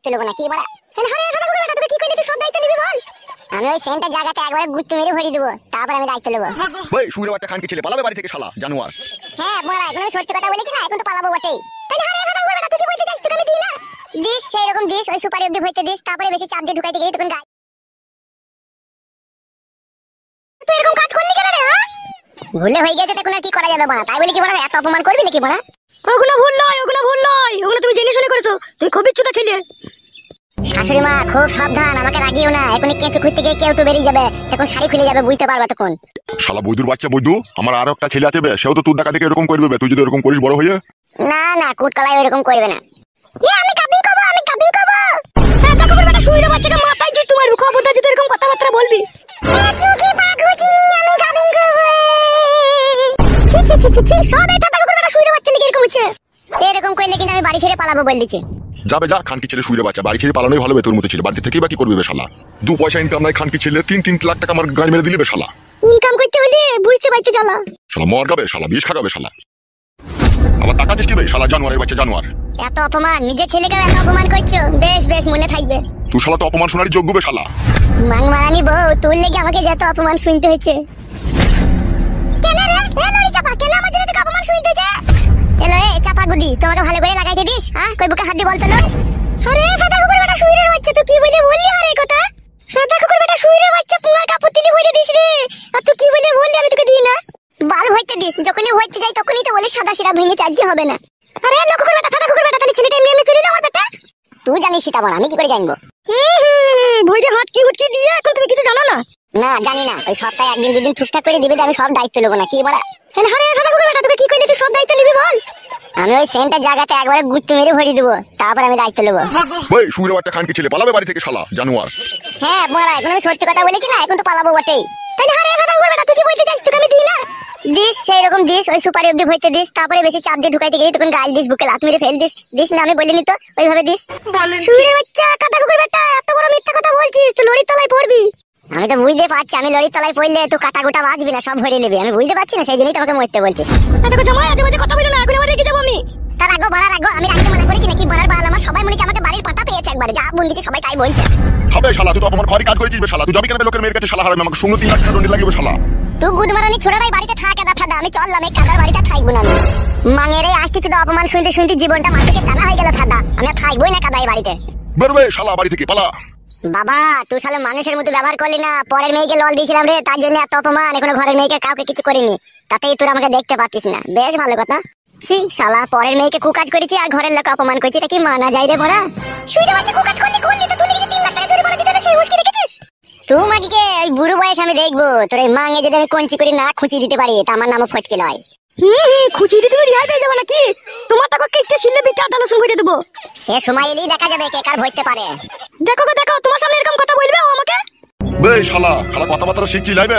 চলবো না কি বড়া তাহলে হারে কথা বলবে না তোকে কি কইলি তুই সব দায়িত্ব নিবি বল আমি ওই সেন্টার জায়গাতে একবারে গুত্তু মেরে ভরি দেব তারপর আমি দায়িত্ব নেব ওই শুয়োর বাচ্চা খানকি ছেলে পালাবে বাড়ি থেকে শালা জানোয়ার হ্যাঁ বড়া এখন আমি সত্যি কথা বলেছি না এখন তো পালাবো বটেই তাহলে হারে কথা বলবে না তুই কি বলতে চাস তোকে আমি দিই না দিস সেই রকম দিস ওই সুপারি অবধি হইতে দিস তারপরে বেশি চাপ দিয়ে ঢুকাইতে গেলি তখন গায় তুই এরকম কাজ করলি কেন রে হ্যাঁ ভুলে হয়ে গেছে তখন আর কি করা যাবে বড়া তাই বলি কি বড়া এত অপমান করবি নাকি বড়া ওগুলো ভুল নয় ওগুলো তুমি জেনে শুনে করেছো তুই খুব বিচ্ছুতা ছেলে শাশুড়ি মা খুব সাবধান আমাকে রাগিও না এখনই কেঁচো খুঁজতে গিয়ে কেউ তো বেরিয়ে যাবে তখন শাড়ি খুলে যাবে বুঝতে পারবা তখন শালা বৈদুর বাচ্চা বৈদু আমার আরো একটা ছেলে আছে বে সেও তো তোর দেখা দেখে এরকম করবে তুই যদি এরকম করিস বড় হয়ে না না কুটকলাই এরকম করবে না আমি কাবিন করব হ্যাঁ দেখো বেটা শুইরে বাচ্চাকে মাথায় জুতো মারবো খবরদার যদি এরকম কথাবার্তা বলবি চুকি পাগুচিনি আমি কাবিন করব ছি সব এটা দেখো বেটা শুইরে বাচ্চা লিখে এরকম হচ্ছে এরকম কইলে কিন্তু আমি বাড়ি ছেড়ে পালাবো বল দিছি যাবে যা খানকি ছেলে শুয়ে বাচ্চা বাড়ি ছেড়ে পালানোই ভালো বে তোর মতো ছিল বাড়ি থেকেই বা কি করবি বে শালা 2 পয়সা ইনকাম নাই খানকি ছেলে 3 লাখ টাকা আমার গাড়ি মেরে দিলি বে শালা ইনকাম করতে হলে বুঝতে পারতে চলো শালা মর গাবে শালা বিষ খাগাবে শালা আবার টাকা দিস কি বে শালা জানোয়ারের বাচ্চা জানোয়ার এত অপমান নিজের ছেলেকে এত অপমান করছো বেশ মনে থাকবে তুই শালা তো অপমান শোনারই যোগ্য বে শালা মাংমারানি বউ তোর লেগে আমাকে যত অপমান শুনতে হয়েছে কেন রে এ লড়ি চাপা কেন আমার জন্য তোকে অপমান শুনতে হয়েছে এলো এ চাপা গুদি তোমাকে ভালো করে লাগাইতে দিস হ্যাঁ কই বুকে হাত দিয়ে বলতো না আরে ফাটা কুকুর বেটা শুইরে বাচ্চা তুই কি বললি আরে কথা ফাটা কুকুর বেটা শুইরে বাচ্চা পুঙ্গার কাপড় তুলি ভরে দিস রে আর তুই কি বললি আমি তোকে দিই না বাল হইতে দিস যখনই হইতে যাই তখনই তো বলে সাদা শিরা ভেঙে আজকে হবে না আরে লোক কুকুর বেটা ফাটা কুকুর বেটা তাহলে ছেলেটা এমনি চলে না আমার বেটা তুই জানিস সেটা বল আমি কি করে জানবো ভইরে হাটকি হুটকি দিয়ে এখন তুমি কিছু জানো না না জানি না ওই সপ্তাহে একদিন দুদিন ঠিকঠাক করে দিবে আমি সব দায়িত্ব নেবো না কি বড়া তাহলে হারে ফাটা কুকুর বেটা তোকে কি কইলি তুই সব দায়িত্ব নিবি বল আমি ওই সেন্টার জায়গাতে একবারে গুত্তু মেরে ভরি দেব তারপর আমি দায়িত্ব নেব ওই শুয়োর বাচ্চা খানকি ছেলে পালাবে বাড়ি থেকে শালা জানোয়ার হ্যাঁ বড়া এখন আমি সত্যি কথা বলেছি না এখন তো পালাবো বটেই তাহলে হারে ফাটা কুকুর বেটা তুই কি বলতে চাস তোকে আমি দিই না দিস সেই রকম দিস ওই সুপারি অবধি হইতে দিস তারপরে বেশি চাপ দিয়ে ঢুকাইতে গেলি তখন গাল দিস বুকে লাত মেরে ফেল দিস না আমি বলিনি তো ওইভাবে দিস শুইরে বাচ্চা কাটা কুকুর বেটা এত বড় মিথ্যা কথা বলছিস তুই লরির তলায় পড়বি আমি তো বুঝতে পারছি আমি লরির তলায় পড়লে তুই কাটা গোটা বাঁচবি না সব ভরে নেবে আমি বুঝতে পারছি না সেই জন্যই তোমাকে মরতে বলছিস দেখো জামাই আজে বাজে কথা বলো না এখন আবার রেখে যাবো আমি তার আগো বড়ার আগো আমি রাখতে মনে করেছি নাকি বড়ার বাল আমার সবাই মনে হচ্ছে আমাকে বাড়ির পাতা পেয়েছে একবারে যা বোন দিচ্ছে সবাই তাই বলছে হবে শালা তুই তো অপমান ঘরে কাজ করেছিস বে শালা তুই যাবি কেন বে লোকের মেয়ের কাছে শালা হারাবে আমাকে 3 লাখ টাকা দণ্ড লাগবে শালা তুই গুদমারানি ছোড়ারাই বাড়িতে থাকে না ফাদা আমি চললাম এই কাদার বাড়িতে থাকবো না আমি মাঙেরে আসছি তো অপমান শুনতে জীবনটা মাটিতে টানা হয়ে গেল ফাদা আমি থাকবোই না কাদাই বাড়িতে বেরবে শালা বাড়ি থেকে পালা বাবা তুই শালা মানুষের মতো ব্যবহার করলি না পরের মেয়েকে লল দিয়েছিলাম রে তার জন্য এত অপমান এখনো ঘরের মেয়েকে কাউকে কিছু করিনি তাতেই তোর আমাকে দেখতে পাচ্ছিস না বেশ ভালো কথা ছি শালা পরের মেয়েকে কুকাজ করেছি আর ঘরের লোক অপমান করেছি এটা কি মানা যায় রে বড়া শুইরে বাচ্চা কুকাজ করলি তো তুই লিখে 3 লাখ টাকা চুরি করে দিতে হলে সেই হুঁশকে রেখেছিস তুই মাগিকে ওই বুড়ো বয়স আমি দেখবো তোর এই মাঙে যদি আমি কঞ্চি করে না খুঁচি দিতে পারি তা আমার নামও ফটকে লয় খুঁচি দিয়ে তুমি রিহাই পেয়ে যাবে নাকি তোমার টাকা কেটে ছিললে বিটা আদা রসুন করে দেবো সে সময় এলেই দেখা যাবে কে কার ভরতে পারে দেখো তোমার সামনে এরকম কথা বলবে ও আমাকে বে শালা কথাবার্তা শিখছি লাইবে